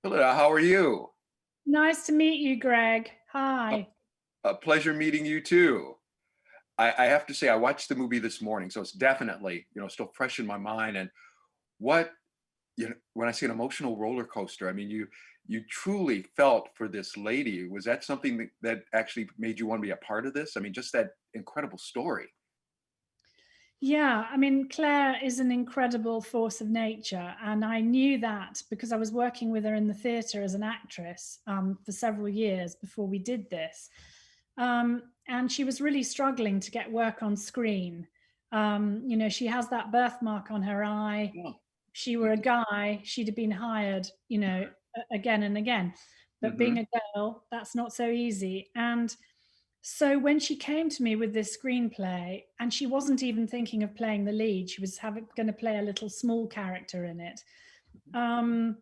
Hello, how are you? Nice to meet you, Greg. A, Hi. a pleasure meeting you too. I have to say, I watched the movie this morning, so it's definitely, still fresh in my mind. And what, when I say an emotional roller coaster, I mean, you truly felt for this lady. Was that something that actually made you want to be a part of this? I mean, just that incredible story. Yeah, I mean, Claire is an incredible force of nature. And I knew that because I was working with her in the theatre as an actress for several years before we did this. And she was really struggling to get work on screen. She has that birthmark on her eye. Yeah. If she were a guy, she'd have been hired, again and again. But being Hmm. a girl, that's not so easy. And so when she came to me with this screenplay, and she wasn't even thinking of playing the lead, she was going to play a little small character in it. Um,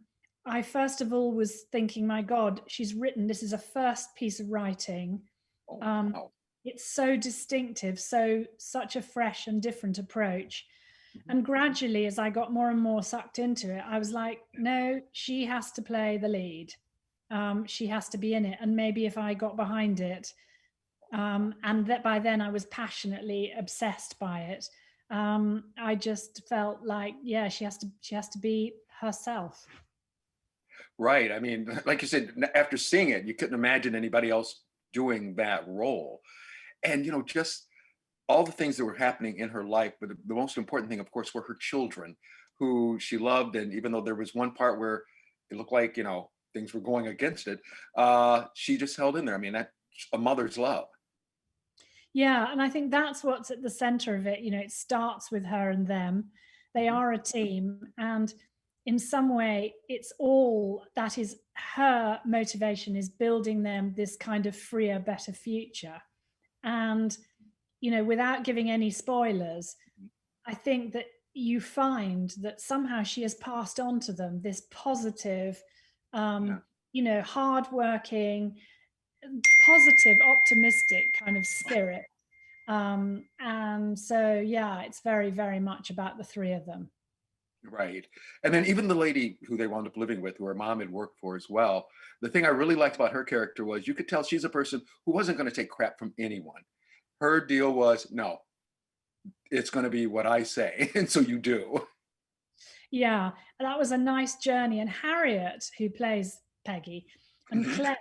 I first of all was thinking, my God, she's written, this is a first piece of writing. Oh, Um, wow. it's so distinctive, such a fresh and different approach. Mhm. And gradually, as I got more and more sucked into it, I was like, no, she has to play the lead. She has to be in it. And maybe if I got behind it, and that by then I was passionately obsessed by it. I just felt like, yeah, she has to be herself. Right. I mean, like you said, after seeing it, you couldn't imagine anybody else doing that role. And, just all the things that were happening in her life, but the most important thing, of course, were her children, who she loved. And even though there was one part where it looked like things were going against it, she just held in there. I mean, that's a mother's love. Yeah, and I think that's what's at the center of it. It starts with her and them. They Mhm. are a team, and in some way, it's all that is her motivation is building them this kind of freer, better future. And without giving any spoilers, I think that you find that somehow she has passed on to them this positive, Yeah. um, hardworking, positive, optimistic kind of spirit. And so, yeah, it's very, very much about the three of them. Right. And then even the lady who they wound up living with, who her mom had worked for as well, the thing I really liked about her character was you could tell she's a person who wasn't going to take crap from anyone. Her deal was, no, it's going to be what I say. And so you do. Yeah, that was a nice journey. And Harriet, who plays Peggy, and Mhm. Claire,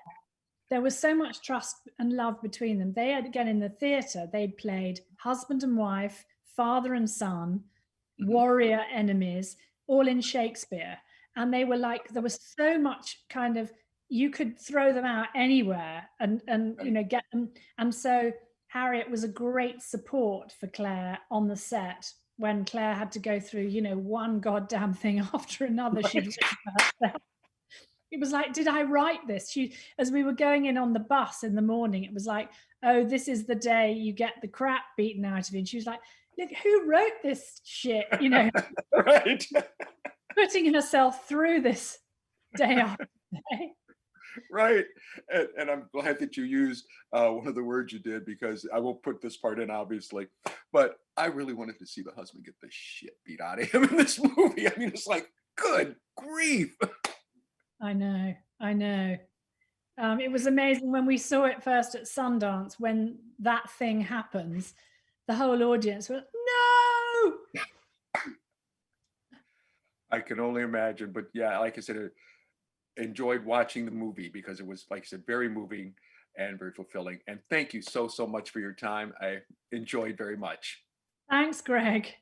there was so much trust and love between them. They had, again, in the theatre, they'd played husband and wife, father and son, Mhm. warrior enemies, all in Shakespeare. And they were like, there was so much kind of, you could throw them out anywhere and Right. get them. And so Harriet was a great support for Claire on the set when Claire had to go through, one goddamn thing after another she'd Right. written for herself. It was like, did I write this? As we were going in on the bus in the morning, it was like, oh, this is the day you get the crap beaten out of you. And she was like, look, who wrote this shit? Right. Putting herself through this day after day. Right. And I'm glad that you used one of the words you did because I won't put this part in, obviously. But I really wanted to see the husband get the shit beat out of him in this movie. I mean, it's like, good grief. I know, I know. It was amazing when we saw it first at Sundance. When that thing happens, the whole audience was no. I can only imagine. But yeah, like I said, I enjoyed watching the movie because it was, like I said, very moving and very fulfilling. And thank you so, so much for your time. I enjoyed very much. Thanks, Greg.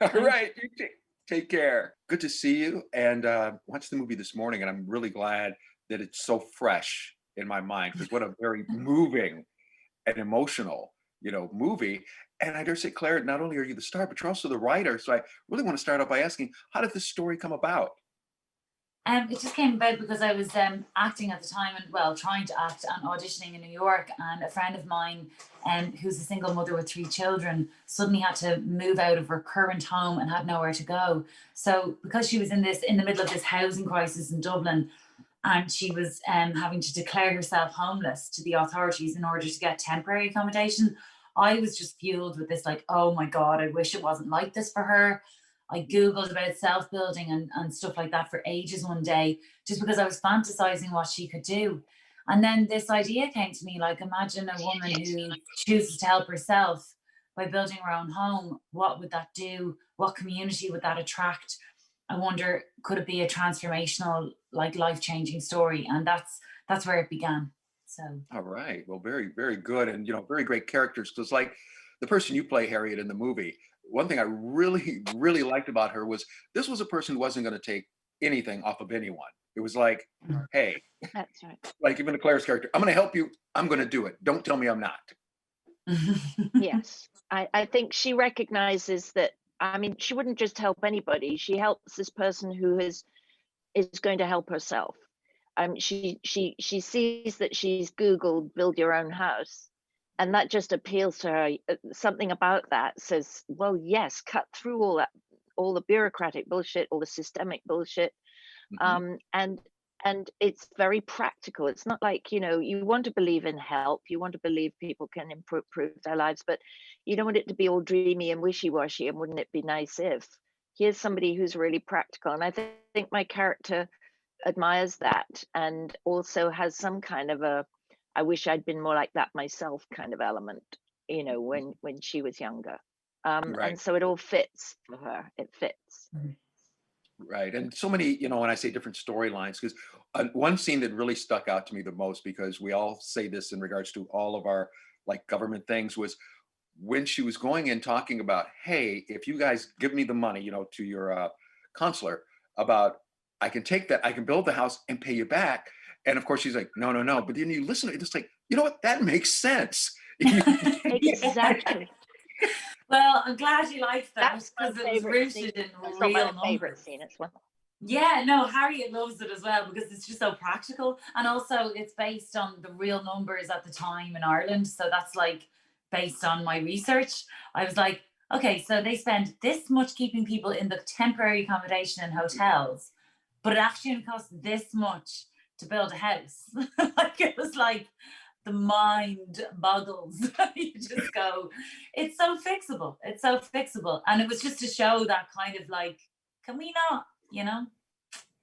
All Thank right. You take care. Good to see you. And watched the movie this morning, and I'm really glad that it's so fresh in my mind because what a very moving and emotional, movie. And I dare say, Claire, not only are you the star, but you're also the writer. So I really want to start off by asking, how did this story come about? It just came about because I was acting at the time and, well, trying to act and auditioning in New York. And a friend of mine, who's a single mother with three children, suddenly had to move out of her current home and had nowhere to go. So, because she was in the middle of this housing crisis in Dublin, and she was having to declare herself homeless to the authorities in order to get temporary accommodation, I was just fueled with this, like, oh my God, I wish it wasn't like this for her. I Googled about self-building and stuff like that for ages one day, just because I was fantasizing what she could do. And then this idea came to me, like, imagine a woman who chooses to help herself by building her own home. What would that do? What community would that attract? I wonder, could it be a transformational, like, life-changing story? And that's where it began. So All right. Well, very, very good. And, very great characters. Because, like, the person you play, Harriet, in the movie, one thing I really, really liked about her was this was a person who wasn't going to take anything off of anyone. It was like, hey, That's right. like even Claire's character, I'm going to help you. I'm going to do it. Don't tell me I'm not. Yes. I think she recognizes that, I mean, she wouldn't just help anybody. She helps this person who is going to help herself. She sees that she's Googled build your own house, and that just appeals to her. Something about that says, well, yes, cut through all that, all the bureaucratic bullshit, all the systemic bullshit. Mhm. And it's very practical. It's not like, you want to believe in help, you want to believe people can improve their lives, but you don't want it to be all dreamy and wishy-washy. And wouldn't it be nice if? Here's somebody who's really practical. And I think my character admires that, and also has some kind of a, I wish I'd been more like that myself kind of element, when she was younger. Right. And so it all fits for her. It fits. Right. And so many, when I say different storylines, because one scene that really stuck out to me the most, because we all say this in regards to all of our like government things, was when she was going and talking about, hey, if you guys give me the money, to your consular, about I can take that, I can build the house and pay you back. And of course, she's like, no, no, no. But then you listen to it, it's like, you know what? That makes sense. Exactly. Well, I'm glad you liked that, That's my because it was favorite scene. rooted in That's real not my favorite numbers. scene. It's one. Yeah, no, Harriet loves it as well because it's just so practical. And also it's based on the real numbers at the time in Ireland. So that's like based on my research. I was like, okay, so they spend this much keeping people in the temporary accommodation in hotels, but it actually only costs this much to build a house. Like, it was like the mind boggles. You just go, it's so fixable. It's so fixable. And it was just to show that kind of like, can we not,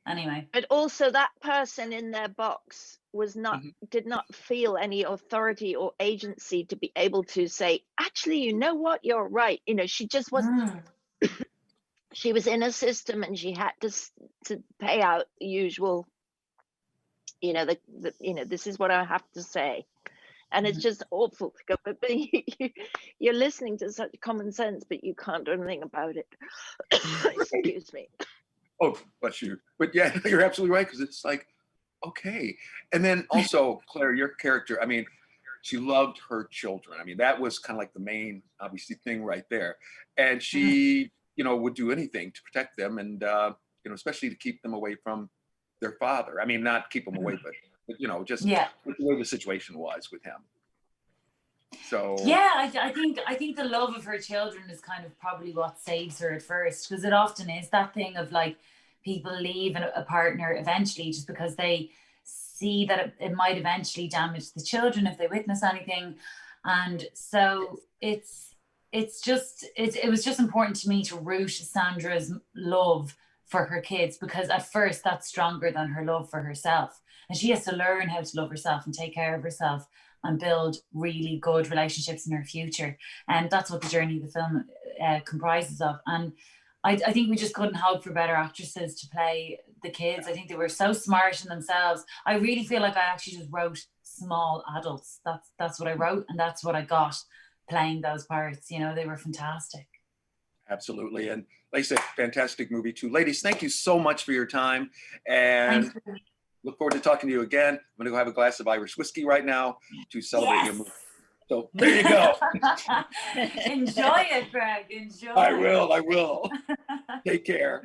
Anyway. But also that person in their box Mhm. did not feel any authority or agency to be able to say, actually, you know what, you're right. She just was, she was in a system, and she had to pay out the usual, this is what I have to say. And it's just awful to go, but you're listening to such common sense, but you can't do anything about it. Excuse me. Oh, bless you. But yeah, you're absolutely right, because it's like, okay. And then also, Claire, your character, I mean, she loved her children. I mean, that was kind of like the main, obviously, thing right there. And she, would do anything to protect them, and especially to keep them away from their father. I mean, not keep them away, but just Yeah. with the way the situation was with him. So Yeah, I think the love of her children is kind of probably what saves her at first, because it often is that thing of like people leave a partner eventually just because they see that it might eventually damage the children if they witness anything. And so it was just important to me to root Sandra's love for her kids, because at first that's stronger than her love for herself, and she has to learn how to love herself and take care of herself and build really good relationships in her future. And that's what the journey of the film comprises of. And I think we just couldn't hope for better actresses to play the kids. I think they were so smart in themselves. I really feel like I actually just wrote small adults. That's what I wrote, and that's what I got playing those parts. They were fantastic. absolutely. And like I said, fantastic movie too. Ladies, thank you so much for your time. And Thanks. look forward to talking to you again. I'm going to go have a glass of Irish whiskey right now to celebrate your movie. So there you go. Enjoy it, Greg. Enjoy. I will. Take care.